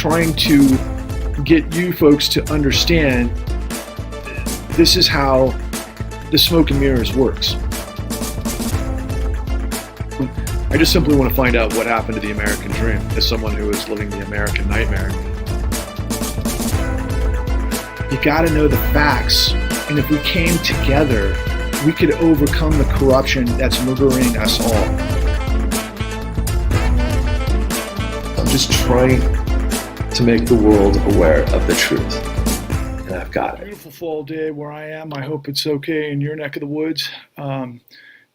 trying to get you folks to understand this is how the smoke and mirrors works. I just simply want to find out what happened to the American dream as someone who is living the American nightmare. You got to know the facts, and if we came together, we could overcome the corruption that's murdering us all. I'm just trying to make the world aware of the truth, and I've got it. Beautiful fall day where I am. I hope it's okay in your neck of the woods.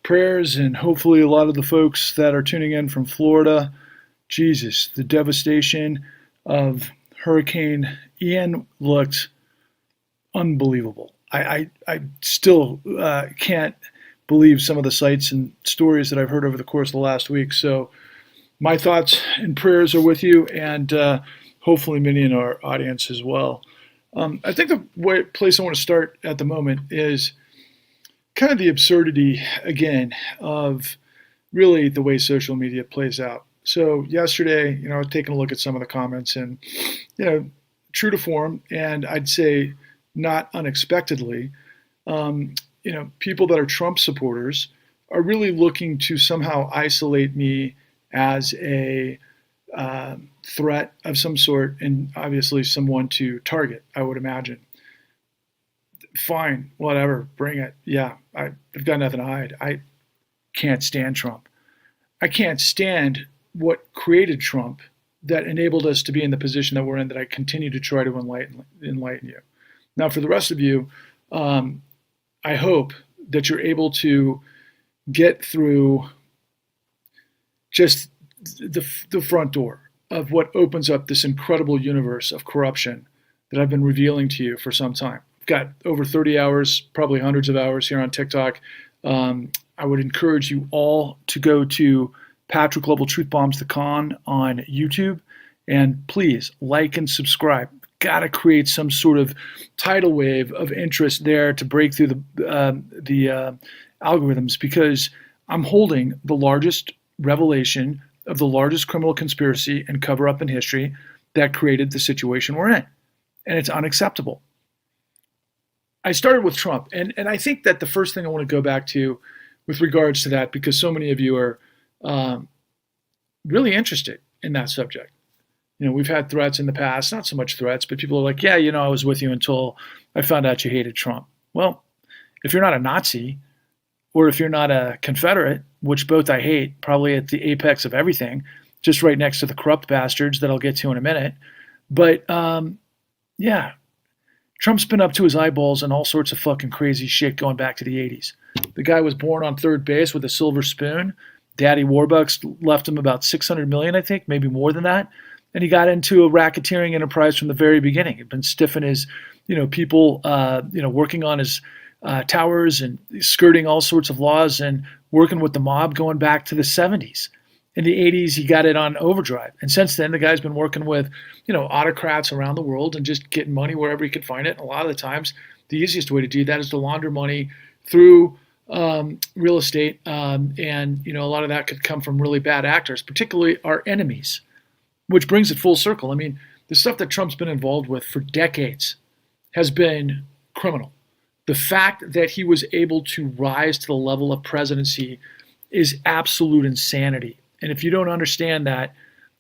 Prayers, and hopefully a lot of the folks that are tuning in from Florida. Jesus, the devastation of Hurricane Ian looked unbelievable. I still can't believe some of the sights and stories that I've heard over the course of the last week. So my thoughts and prayers are with you, and hopefully many in our audience as well. I think the place I want to start at the moment is kind of the absurdity, again, of really the way social media plays out. So yesterday, I was taking a look at some of the comments, and, true to form, and I'd say not unexpectedly, people that are Trump supporters are really looking to somehow isolate me as a threat of some sort, and obviously someone to target, I would imagine. Fine, whatever, bring it. Yeah, I've got nothing to hide. I can't stand Trump. I can't stand what created Trump that enabled us to be in the position that we're in, that I continue to try to enlighten you. Now, for the rest of you, I hope that you're able to get through just the front door of what opens up this incredible universe of corruption that I've been revealing to you for some time. I've got over 30 hours, probably hundreds of hours here on TikTok. I would encourage you all to go to Patrick Lovell Truth Bombs the Con on YouTube, and please like and subscribe. Got to create some sort of tidal wave of interest there to break through the algorithms, because I'm holding the largest revelation of the largest criminal conspiracy and cover-up in history that created the situation we're in, and it's unacceptable. I started with Trump, and I think that the first thing I want to go back to with regards to that, because so many of you are really interested in that subject. We've had threats in the past, not so much threats, but people are like, yeah, I was with you until I found out you hated Trump. Well, if you're not a Nazi, or if you're not a Confederate, which both I hate, probably at the apex of everything, just right next to the corrupt bastards that I'll get to in a minute. But yeah, Trump's been up to his eyeballs in all sorts of fucking crazy shit going back to the 80s. The guy was born on third base with a silver spoon. Daddy Warbucks left him about $600 million, I think, maybe more than that. And he got into a racketeering enterprise from the very beginning. He'd been stiffing his, people, working on his towers and skirting all sorts of laws and working with the mob going back to the 70s. In the 80s, he got it on overdrive. And since then, the guy's been working with, autocrats around the world and just getting money wherever he could find it. And a lot of the times, the easiest way to do that is to launder money through real estate. And, a lot of that could come from really bad actors, particularly our enemies, which brings it full circle. I mean, the stuff that Trump's been involved with for decades has been criminal. The fact that he was able to rise to the level of presidency is absolute insanity. And if you don't understand that,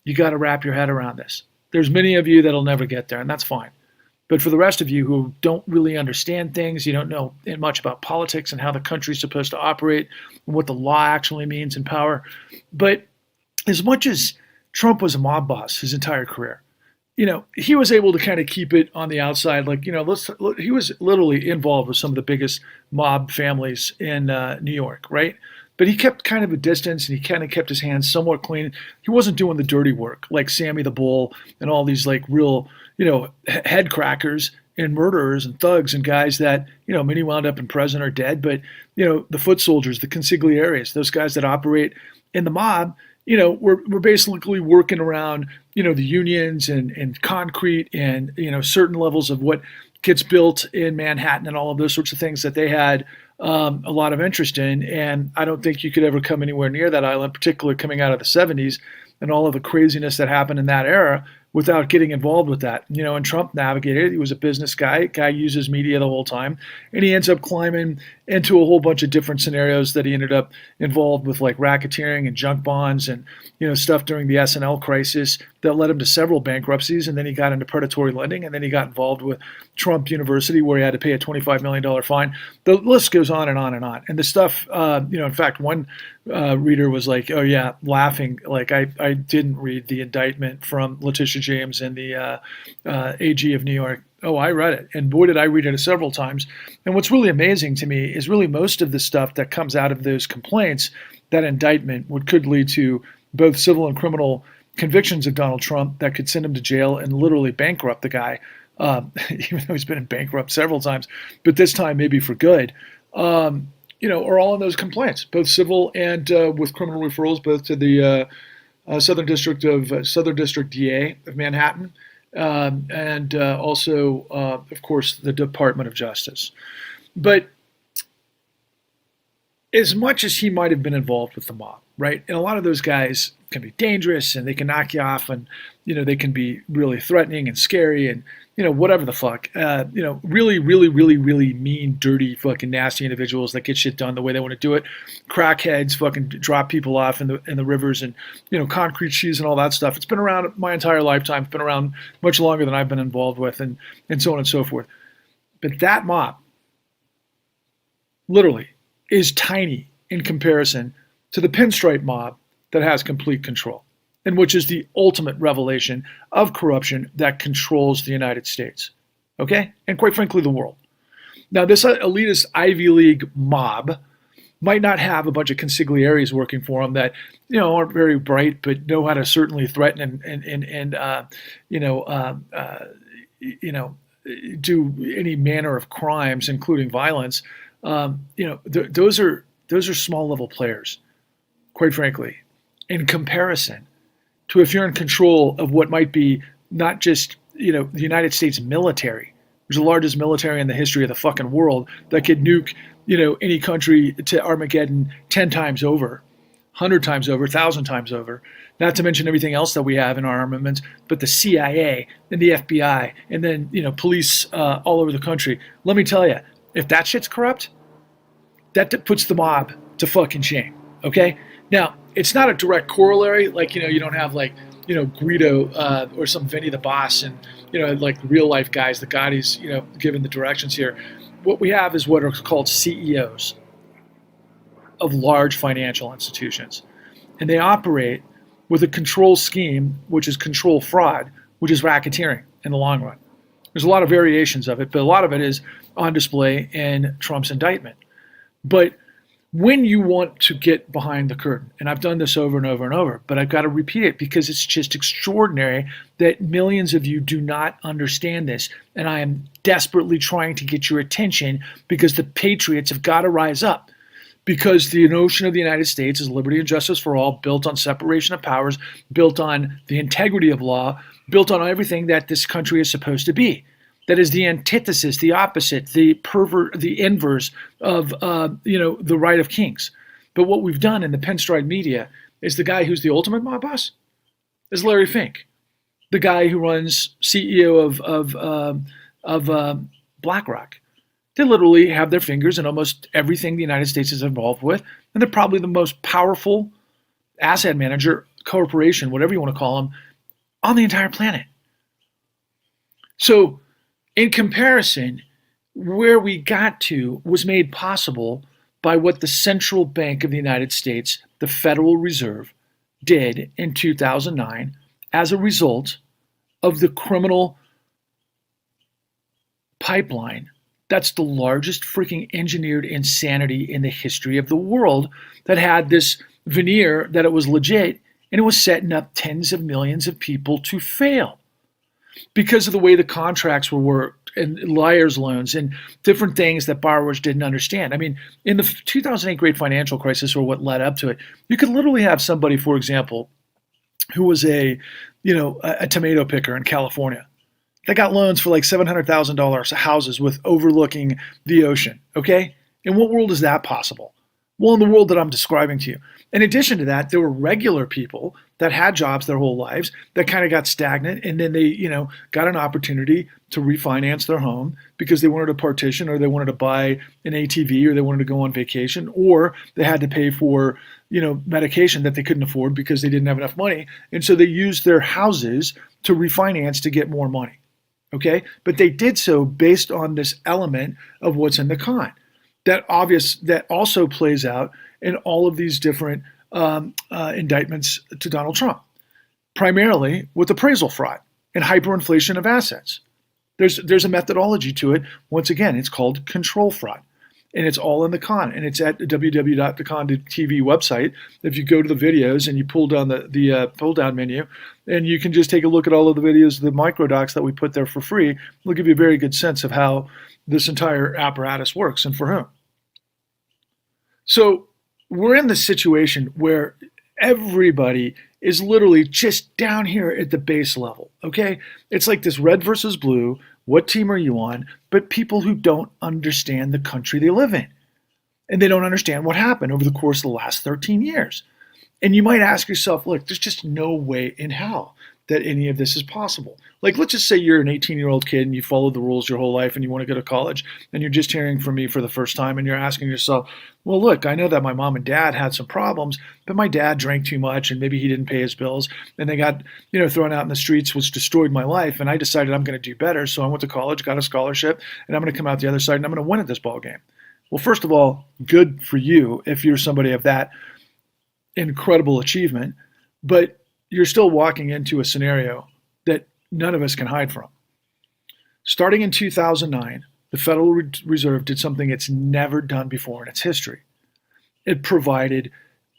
you got to wrap your head around this. There's many of you that'll never get there, and that's fine. But for the rest of you who don't really understand things, you don't know much about politics and how the country's supposed to operate and what the law actually means in power. But as much as Trump was a mob boss his entire career, he was able to kind of keep it on the outside. Like, he was literally involved with some of the biggest mob families in New York, right? But he kept kind of a distance, and he kind of kept his hands somewhat clean. He wasn't doing the dirty work like Sammy the Bull and all these like real, head crackers and murderers and thugs and guys that, many wound up in prison or dead. But, the foot soldiers, the consigliaries, those guys that operate in the mob, we're basically working around, the unions and concrete and, certain levels of what gets built in Manhattan and all of those sorts of things that they had a lot of interest in. And I don't think you could ever come anywhere near that island, particularly coming out of the 70s and all of the craziness that happened in that era without getting involved with that. And Trump navigated it. He was a business guy. Guy uses media the whole time. And he ends up climbing into a whole bunch of different scenarios that he ended up involved with, like racketeering and junk bonds and, stuff during the S&L crisis that led him to several bankruptcies. And then he got into predatory lending. And then he got involved with Trump University, where he had to pay a $25 million fine. The list goes on and on and on. And the stuff, in fact, one reader was like, oh yeah, laughing, like I didn't read the indictment from Letitia James and the AG of New York. Oh, I read it, and boy did I read it several times. And what's really amazing to me is really most of the stuff that comes out of those complaints, that indictment, what could lead to both civil and criminal convictions of Donald Trump that could send him to jail and literally bankrupt the guy, even though he's been in bankrupt several times, but this time maybe for good. Are all in those complaints, both civil and with criminal referrals, both to the Southern District DA of Manhattan, and also, of course, the Department of Justice. But as much as he might have been involved with the mob, right? And a lot of those guys can be dangerous, and they can knock you off, and they can be really threatening and scary, and whatever the fuck, really, really, really, really mean, dirty, fucking nasty individuals that get shit done the way they want to do it. Crackheads fucking drop people off in the rivers, and concrete shoes and all that stuff. It's been around my entire lifetime. It's been around much longer than I've been involved with, and so on and so forth. But that mob, literally, is tiny in comparison to the pinstripe mob that has complete control, and which is the ultimate revelation of corruption that controls the United States, okay? And quite frankly, the world. Now, this elitist Ivy League mob might not have a bunch of consigliaries working for them that, aren't very bright, but know how to certainly threaten and do any manner of crimes, including violence. Those are small level players, quite frankly, in comparison to if you're in control of what might be not just, the United States military, which is the largest military in the history of the fucking world, that could nuke, any country to Armageddon 10 times over, 100 times over, 1,000 times over, not to mention everything else that we have in our armaments, but the CIA and the FBI and then, police all over the country. Let me tell you, if that shit's corrupt, that puts the mob to fucking shame, okay? Now, it's not a direct corollary, like, you don't have like, Guido or some Vinny the Boss and, like real life guys, the Gottis, giving the directions here. What we have is what are called CEOs of large financial institutions. And they operate with a control scheme, which is control fraud, which is racketeering in the long run. There's a lot of variations of it, but a lot of it is on display in Trump's indictment. But when you want to get behind the curtain, and I've done this over and over and over, but I've got to repeat it because it's just extraordinary that millions of you do not understand this. And I am desperately trying to get your attention because the patriots have got to rise up. Because the notion of the United States is liberty and justice for all, built on separation of powers, built on the integrity of law, built on everything that this country is supposed to be. That is the antithesis, the opposite, the inverse of the right of kings. But what we've done in the pinstripe media is the guy who's the ultimate mob boss is Larry Fink, the guy who runs CEO of BlackRock. They literally have their fingers in almost everything the United States is involved with, and they're probably the most powerful asset manager, corporation, whatever you want to call them, on the entire planet. So, in comparison, where we got to was made possible by what the Central Bank of the United States, the Federal Reserve, did in 2009 as a result of the criminal pipeline. That's the largest freaking engineered insanity in the history of the world that had this veneer that it was legit, and it was setting up tens of millions of people to fail. Because of the way the contracts were worked and liar's loans and different things that borrowers didn't understand. I mean, in the 2008 great financial crisis, or what led up to it, you could literally have somebody, for example, who was a tomato picker in California. They got loans for like $700,000 houses with overlooking the ocean, okay? In what world is that possible? Well, in the world that I'm describing to you. In addition to that, there were regular people that had jobs their whole lives that kind of got stagnant, and then they, got an opportunity to refinance their home because they wanted a partition, or they wanted to buy an ATV, or they wanted to go on vacation, or they had to pay for, medication that they couldn't afford because they didn't have enough money. And so they used their houses to refinance to get more money. Okay. But they did so based on this element of what's in the con. That also plays out in all of these different indictments to Donald Trump, primarily with appraisal fraud and hyperinflation of assets. There's a methodology to it. Once again, it's called control fraud, and it's all in the con, and it's at www.thecon.tv website. If you go to the videos and you pull down the pull down menu, and you can just take a look at all of the videos, the microdocs that we put there for free, it'll give you a very good sense of how this entire apparatus works and for whom. So we're in this situation where everybody is literally just down here at the base level, okay? It's like this red versus blue, what team are you on? But people who don't understand the country they live in. And they don't understand what happened over the course of the last 13 years. And you might ask yourself, look, there's just no way in hell that any of this is possible. Like, let's just say you're an 18-year-old kid and you followed the rules your whole life and you want to go to college, and you're just hearing from me for the first time, and you're asking yourself, well, look, I know that my mom and dad had some problems, but my dad drank too much and maybe he didn't pay his bills, and they got, thrown out in the streets, which destroyed my life, and I decided I'm going to do better. So I went to college, got a scholarship, and I'm going to come out the other side and I'm going to win at this ball game. Well, first of all, good for you if you're somebody of that incredible achievement, but you're still walking into a scenario that none of us can hide from. Starting in 2009, the Federal Reserve did something it's never done before in its history. It provided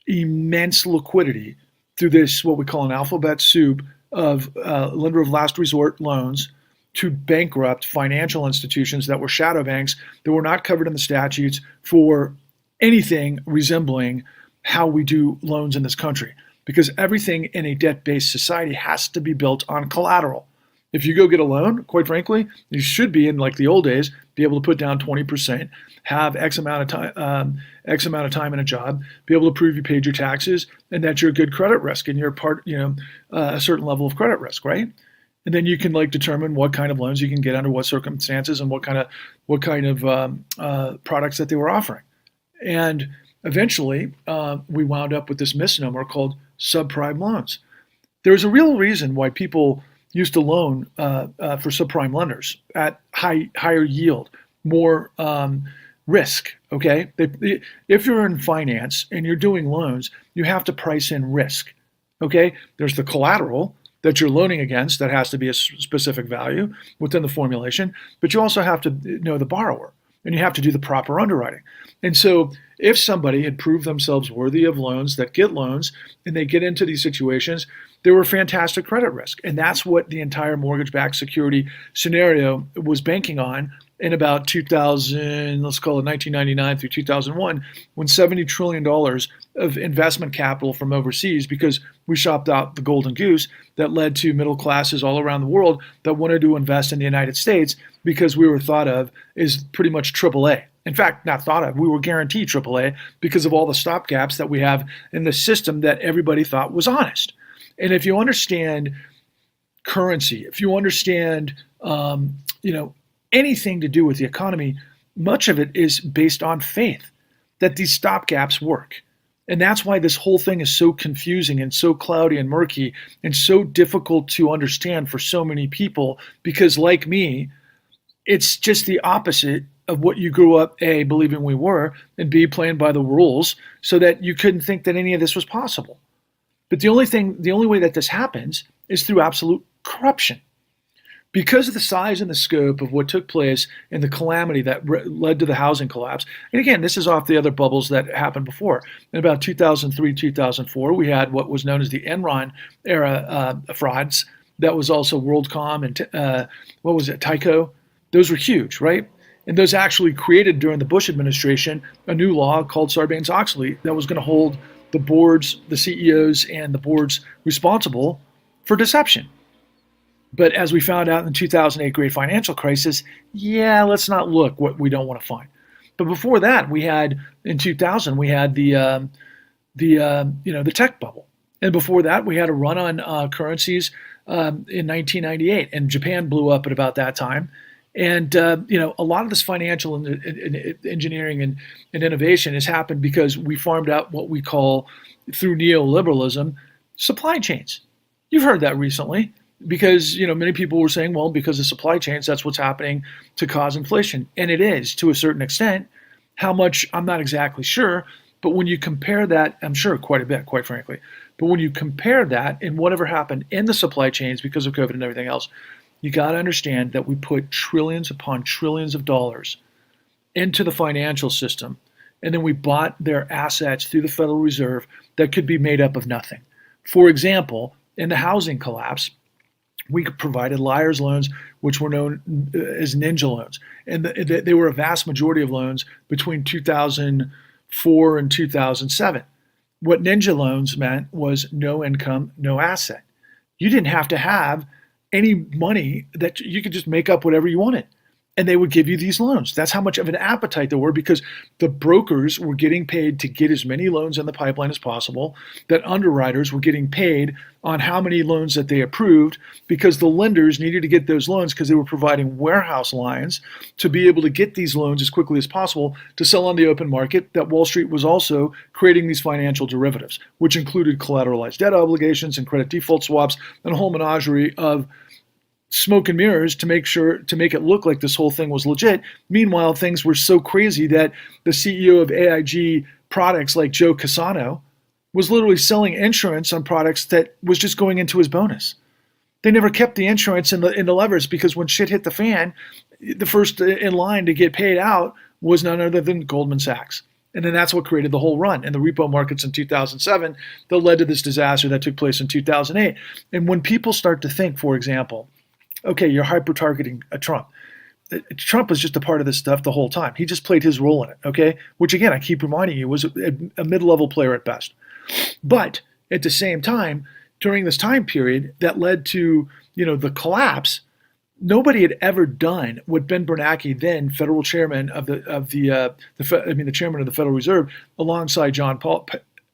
immense liquidity through this, what we call an alphabet soup of lender of last resort loans to bankrupt financial institutions that were shadow banks that were not covered in the statutes for anything resembling how we do loans in this country. Because everything in a debt-based society has to be built on collateral. If you go get a loan, quite frankly, you should be, in like the old days, be able to put down 20%, have X amount of time in a job, be able to prove you paid your taxes, and that you're a good credit risk and you're part, a certain level of credit risk, right? And then you can determine what kind of loans you can get under what circumstances and what kind of products that they were offering. And eventually, we wound up with this misnomer called subprime loans. There's a real reason why people used to loan for subprime lenders at higher yield, more risk, okay? If you're in finance and you're doing loans, you have to price in risk, okay? There's the collateral that you're loaning against that has to be a specific value within the formulation, but you also have to know the borrower, and you have to do the proper underwriting. And so if somebody had proved themselves worthy of loans that get loans and they get into these situations, they were fantastic credit risk. And that's what the entire mortgage-backed security scenario was banking on in about 2000, let's call it 1999 through 2001, when $70 trillion of investment capital from overseas, because we shopped out the golden goose that led to middle classes all around the world that wanted to invest in the United States because we were thought of as pretty much AAA. In fact, not thought of, we were guaranteed AAA because of all the stopgaps that we have in the system that everybody thought was honest. And if you understand currency, if you understand, anything to do with the economy, much of it is based on faith that these stopgaps work. And that's why this whole thing is so confusing and so cloudy and murky and so difficult to understand for so many people, because like me, it's just the opposite of what you grew up, A, believing we were, and B, playing by the rules so that you couldn't think that any of this was possible. But the only way that this happens is through absolute corruption. Because of the size and the scope of what took place and the calamity that led to the housing collapse. And again, this is off the other bubbles that happened before. In about 2003, 2004, we had what was known as the Enron era frauds. That was also WorldCom and Tyco. Those were huge, right? And those actually created during the Bush administration a new law called Sarbanes-Oxley that was going to hold the boards, the CEOs, and the boards responsible for deception. But as we found out in the 2008 great financial crisis, let's not look what we don't want to find. But before that, we had in 2000 we had the tech bubble, and before that we had a run on currencies in 1998, and Japan blew up at about that time. And a lot of this financial engineering and innovation has happened because we farmed out what we call, through neoliberalism, supply chains. You've heard that recently because many people were saying, well, because of supply chains, that's what's happening to cause inflation, and it is to a certain extent. How much, I'm not exactly sure, but when you compare that, I'm sure quite a bit, quite frankly. But when you compare that and whatever happened in the supply chains because of COVID and everything else, you got to understand that we put trillions upon trillions of dollars into the financial system, and then we bought their assets through the Federal Reserve that could be made up of nothing. For example, in the housing collapse, we provided liar's loans, which were known as ninja loans. And they were a vast majority of loans between 2004 and 2007. What ninja loans meant was no income, no asset. You didn't have to have any money, that you could just make up whatever you wanted. And they would give you these loans. That's how much of an appetite there were, because the brokers were getting paid to get as many loans in the pipeline as possible, that underwriters were getting paid on how many loans that they approved, because the lenders needed to get those loans because they were providing warehouse lines to be able to get these loans as quickly as possible to sell on the open market. That Wall Street was also creating these financial derivatives, which included collateralized debt obligations and credit default swaps and a whole menagerie of smoke and mirrors to make it look like this whole thing was legit. Meanwhile, things were so crazy that the CEO of AIG products, like Joe Cassano, was literally selling insurance on products that was just going into his bonus. They never kept the insurance in the levers, because when shit hit the fan, the first in line to get paid out was none other than Goldman Sachs. And then that's what created the whole run in the repo markets in 2007 that led to this disaster that took place in 2008. And when people start to think, for example, okay, you're hyper-targeting Trump. Trump was just a part of this stuff the whole time. He just played his role in it, okay? Which, again, I keep reminding you, was a mid-level player at best. But at the same time, during this time period that led to, the collapse, nobody had ever done what Ben Bernanke, then federal chairman of the chairman of the Federal Reserve, alongside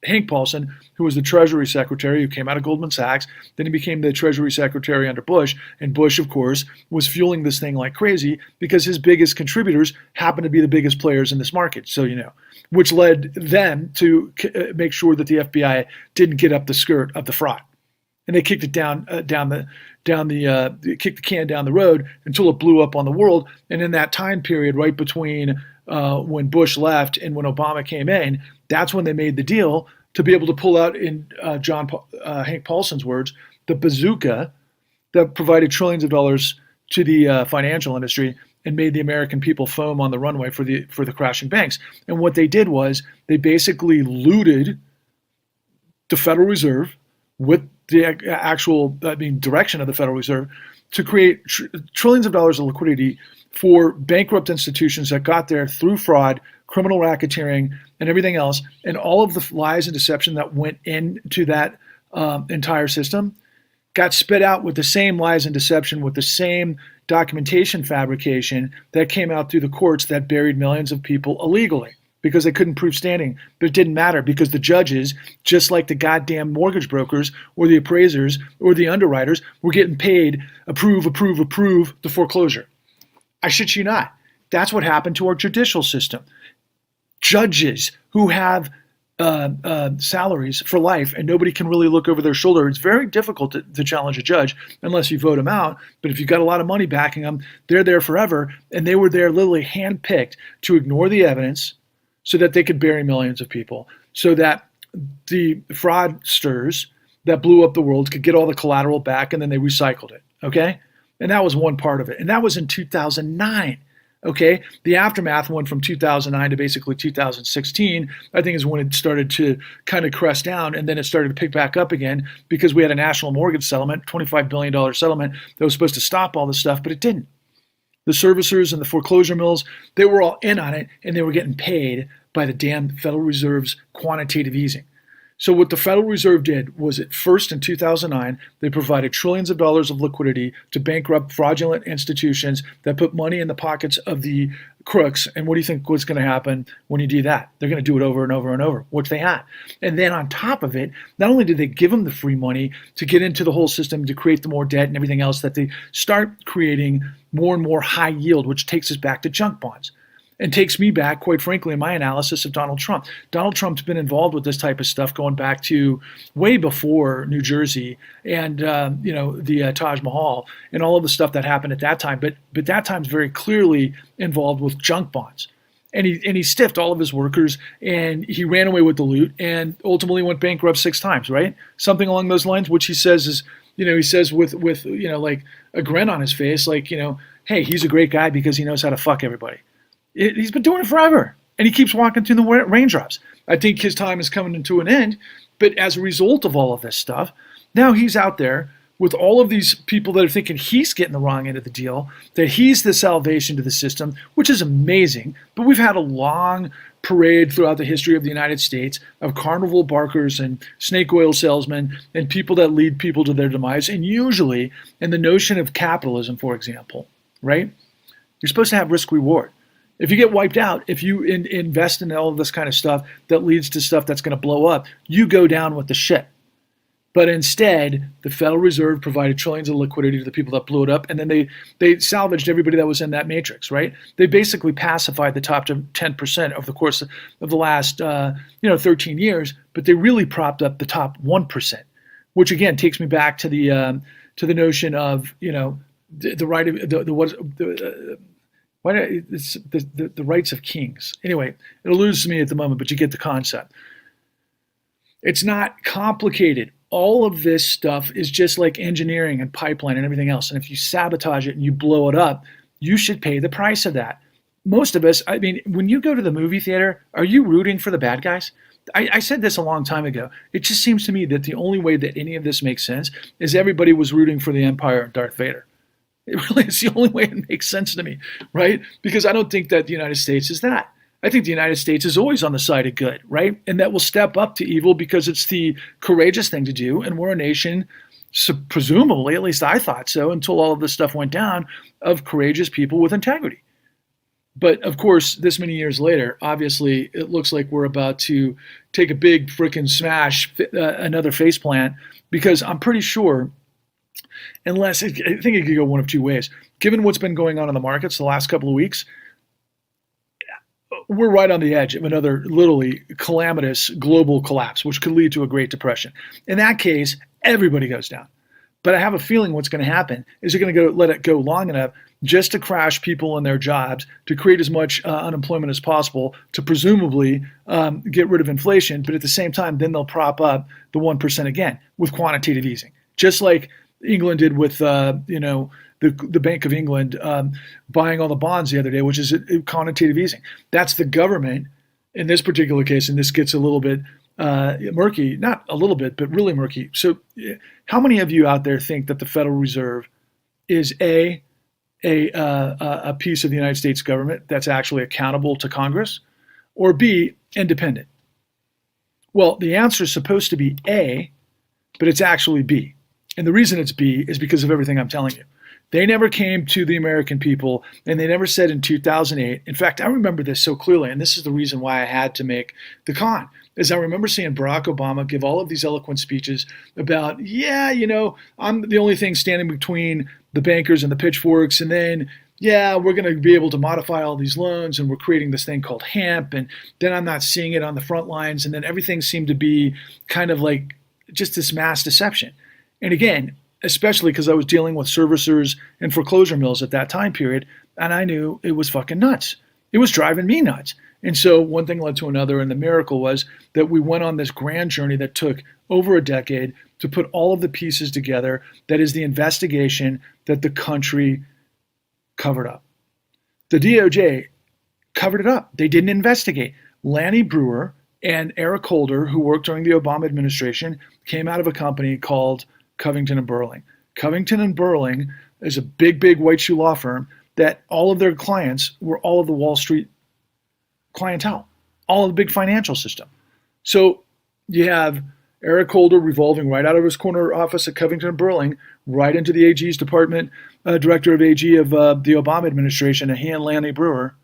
Hank Paulson, who was the Treasury Secretary, who came out of Goldman Sachs. Then he became the Treasury Secretary under Bush. And Bush, of course, was fueling this thing like crazy because his biggest contributors happened to be the biggest players in this market. So, which led them to make sure that the FBI didn't get up the skirt of the fraud. And they kicked it kicked the can down the road until it blew up on the world. And in that time period, right between when Bush left and when Obama came in, that's when they made the deal to be able to pull out, in Hank Paulson's words, the bazooka that provided trillions of dollars to the financial industry and made the American people foam on the runway for the crashing banks. And what they did was they basically looted the Federal Reserve with the actual direction of the Federal Reserve to create trillions of dollars of liquidity for bankrupt institutions that got there through fraud, criminal racketeering, and everything else. And all of the lies and deception that went into that entire system got spit out with the same lies and deception, with the same documentation fabrication that came out through the courts that buried millions of people illegally because they couldn't prove standing. But it didn't matter, because the judges, just like the goddamn mortgage brokers or the appraisers or the underwriters, were getting paid approve the foreclosure. I shit you not. That's what happened to our judicial system. Judges who have salaries for life and nobody can really look over their shoulder. It's very difficult to challenge a judge unless you vote them out. But if you've got a lot of money backing them, they're there forever. And they were there literally handpicked to ignore the evidence so that they could bury millions of people, so that the fraudsters that blew up the world could get all the collateral back, and then they recycled it, okay? And that was one part of it. And that was in 2009. Okay, the aftermath went from 2009 to basically 2016, I think, is when it started to kind of crest down, and then it started to pick back up again because we had a national mortgage settlement, $25 billion settlement that was supposed to stop all this stuff, but it didn't. The servicers and the foreclosure mills, they were all in on it, and they were getting paid by the damn Federal Reserve's quantitative easing. So what the Federal Reserve did was at first in 2009, they provided trillions of dollars of liquidity to bankrupt fraudulent institutions that put money in the pockets of the crooks. And what do you think was going to happen when you do that? They're going to do it over and over and over, which they had. And then on top of it, not only did they give them the free money to get into the whole system, to create the more debt and everything else, that they start creating more and more high yield, which takes us back to junk bonds. And takes me back, quite frankly, in my analysis of Donald Trump. Donald Trump's been involved with this type of stuff going back to way before New Jersey and the Taj Mahal and all of the stuff that happened at that time. But that time's very clearly involved with junk bonds. And he stiffed all of his workers, and he ran away with the loot, and ultimately went bankrupt 6 times, right? Something along those lines, which he says is, he says with like a grin on his face, like, hey, he's a great guy because he knows how to fuck everybody. He's been doing it forever, and he keeps walking through the raindrops. I think his time is coming to an end, but as a result of all of this stuff, now he's out there with all of these people that are thinking he's getting the wrong end of the deal, that he's the salvation to the system, which is amazing. But we've had a long parade throughout the history of the United States of carnival barkers and snake oil salesmen and people that lead people to their demise. And usually in the notion of capitalism, for example, right, you're supposed to have risk reward. If you get wiped out, if you invest in all of this kind of stuff that leads to stuff that's going to blow up, you go down with the shit. But instead, the Federal Reserve provided trillions of liquidity to the people that blew it up, and then they salvaged everybody that was in that matrix, right? They basically pacified the top 10% over the course of the last 13 years, but they really propped up the top 1%, which again takes me back to the notion of the right of the rights of kings. Anyway, it eludes me at the moment, but you get the concept. It's not complicated. All of this stuff is just like engineering and pipeline and everything else. And if you sabotage it and you blow it up, you should pay the price of that. Most of us, when you go to the movie theater, are you rooting for the bad guys? I said this a long time ago. It just seems to me that the only way that any of this makes sense is everybody was rooting for the Empire and Darth Vader. It really is the only way it makes sense to me, right? Because I don't think that the United States is that. I think the United States is always on the side of good, right? And that will step up to evil because it's the courageous thing to do. And we're a nation, presumably, at least I thought so, until all of this stuff went down, of courageous people with integrity. But of course, this many years later, obviously, it looks like we're about to take a big frickin' smash, another faceplant, because I'm pretty sure, I think it could go one of two ways. Given what's been going on in the markets the last couple of weeks, we're right on the edge of another literally calamitous global collapse, which could lead to a Great Depression. In that case, everybody goes down. But I have a feeling what's going to happen is they're going to let it go long enough just to crash people in their jobs, to create as much unemployment as possible, to presumably get rid of inflation. But at the same time, then they'll prop up the 1% again with quantitative easing, just like England did with the Bank of England buying all the bonds the other day, which is quantitative easing. That's the government in this particular case, and this gets a little bit murky, not a little bit, but really murky. So how many of you out there think that the Federal Reserve is a piece of the United States government that's actually accountable to Congress, or B, independent? Well, the answer is supposed to be A, but it's actually B. And the reason it's B is because of everything I'm telling you. They never came to the American people, and they never said in 2008. In fact, I remember this so clearly, and this is the reason why I had to make the con, is I remember seeing Barack Obama give all of these eloquent speeches about, I'm the only thing standing between the bankers and the pitchforks, and then, we're going to be able to modify all these loans, and we're creating this thing called hemp, and then I'm not seeing it on the front lines, and then everything seemed to be kind of like just this mass deception. And again, especially because I was dealing with servicers and foreclosure mills at that time period, and I knew it was fucking nuts. It was driving me nuts. And so one thing led to another, and the miracle was that we went on this grand journey that took over a decade to put all of the pieces together. That is the investigation that the country covered up. The DOJ covered it up. They didn't investigate. Lanny Brewer and Eric Holder, who worked during the Obama administration, came out of a company called Covington and Burling. Covington and Burling is a big, big white shoe law firm that all of their clients were all of the Wall Street clientele, all of the big financial system. So You have Eric Holder revolving right out of his corner office at Covington and Burling, right into the AG's department, director of AG of the Obama administration, and he and Lanny Brewer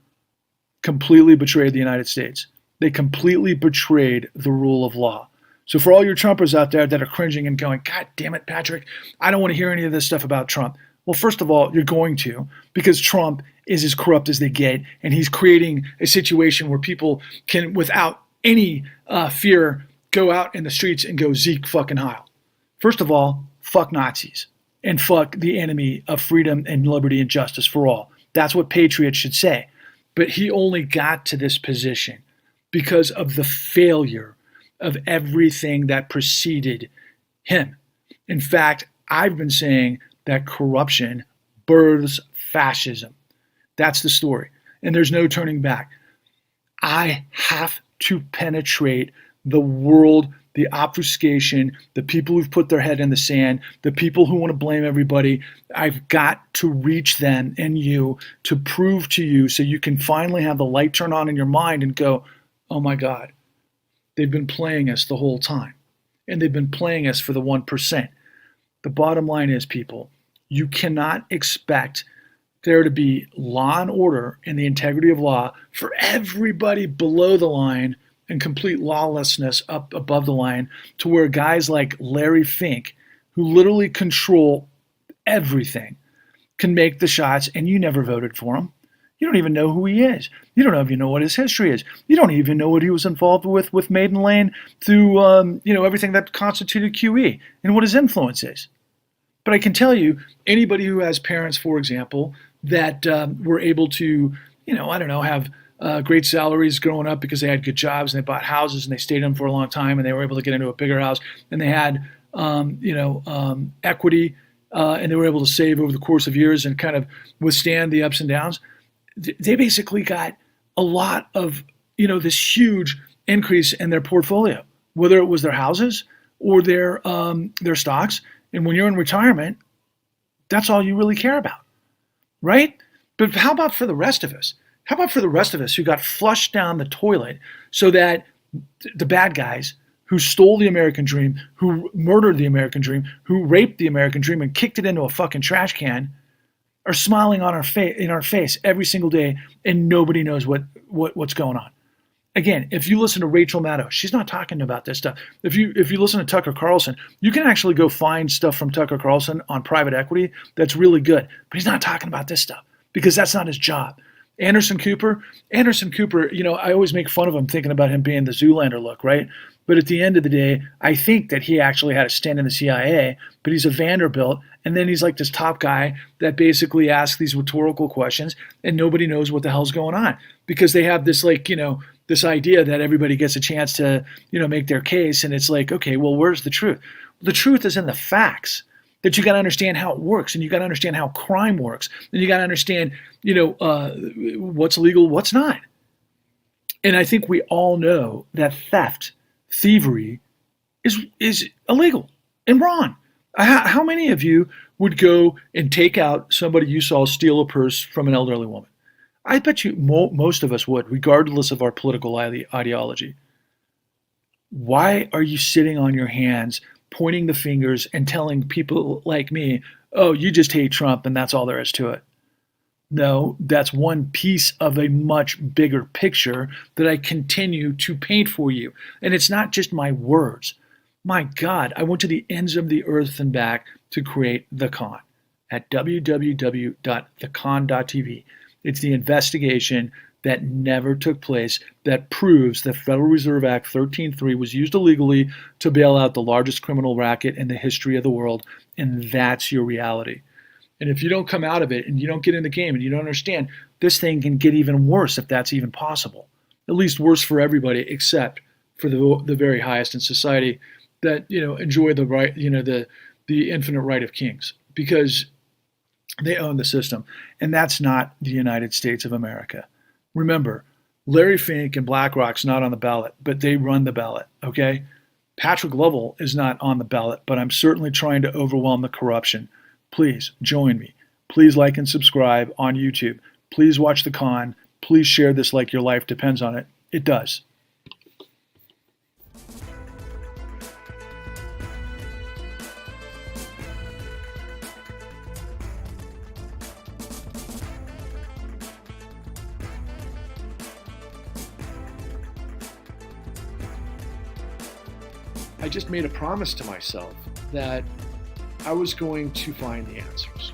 completely betrayed the United States. They completely betrayed the rule of law. So for all your Trumpers out there that are cringing and going, God damn it, Patrick, I don't want to hear any of this stuff about Trump. Well, first of all, you're going to, because Trump is as corrupt as they get, and he's creating a situation where people can, without any fear, go out in the streets and go Zeke fucking Heil. First of all, fuck Nazis and fuck the enemy of freedom and liberty and justice for all. That's what patriots should say. But he only got to this position because of the failure of everything that preceded him. In fact, I've been saying that corruption births fascism. That's the story. And there's no turning back. I have to penetrate the world, the obfuscation, the people who've put their head in the sand, the people who want to blame everybody. I've got to reach them and you to prove to you so you can finally have the light turn on in your mind and go, oh my God, they've been playing us the whole time. And they've been playing us for the 1%. The bottom line is, people, you cannot expect there to be law and order and the integrity of law for everybody below the line and complete lawlessness up above the line, to where guys like Larry Fink, who literally control everything, can make the shots, and you never voted for him. You don't even know who he is. You don't even know what his history is. You don't even know what he was involved with Maiden Lane through everything that constituted QE and what his influence is. But I can tell you, anybody who has parents, for example, that were able to, have great salaries growing up because they had good jobs and they bought houses and they stayed in them for a long time and they were able to get into a bigger house and they had, equity and they were able to save over the course of years and kind of withstand the ups and downs. They basically got a lot of, this huge increase in their portfolio, whether it was their houses or their stocks. And when you're in retirement, that's all you really care about, right? But how about for the rest of us? How about for the rest of us who got flushed down the toilet so that the bad guys who stole the American dream, who murdered the American dream, who raped the American dream and kicked it into a fucking trash can are smiling on in our face every single day and nobody knows what's going on? Again, if you listen to Rachel Maddow, she's not talking about this stuff. If you listen to Tucker Carlson, you can actually go find stuff from Tucker Carlson on private equity that's really good. But he's not talking about this stuff because that's not his job. Anderson Cooper, I always make fun of him thinking about him being the Zoolander look, right? But at the end of the day, I think that he actually had a stint in the CIA, but he's a Vanderbilt, and then he's like this top guy that basically asks these rhetorical questions, and nobody knows what the hell's going on because they have this this idea that everybody gets a chance to, make their case, and it's like, okay, well, where's the truth? The truth is in the facts. That you got to understand how it works, and you got to understand how crime works, and you got to understand, what's legal, what's not. And I think we all know that thievery, is illegal and wrong. How many of you would go and take out somebody you saw steal a purse from an elderly woman? I bet you most of us would, regardless of our political ideology. Why are you sitting on your hands, pointing the fingers and telling people like me, oh, you just hate Trump and that's all there is to it? No, that's one piece of a much bigger picture that I continue to paint for you. And it's not just my words. My God, I went to the ends of the earth and back to create The Con at www.thecon.tv. It's the investigation that never took place that proves the Federal Reserve Act 13.3 was used illegally to bail out the largest criminal racket in the history of the world, and that's your reality. And if you don't come out of it and you don't get in the game and you don't understand, this thing can get even worse if that's even possible. At least worse for everybody except for the very highest in society that, enjoy the right, the infinite right of kings, because they own the system. And that's not the United States of America. Remember, Larry Fink and BlackRock's not on the ballot, but they run the ballot, okay? Patrick Lovell is not on the ballot, but I'm certainly trying to overwhelm the corruption. Please join me. Please like and subscribe on YouTube. Please watch The Con. Please share this like your life depends on it. It does. I just made a promise to myself that I was going to find the answers.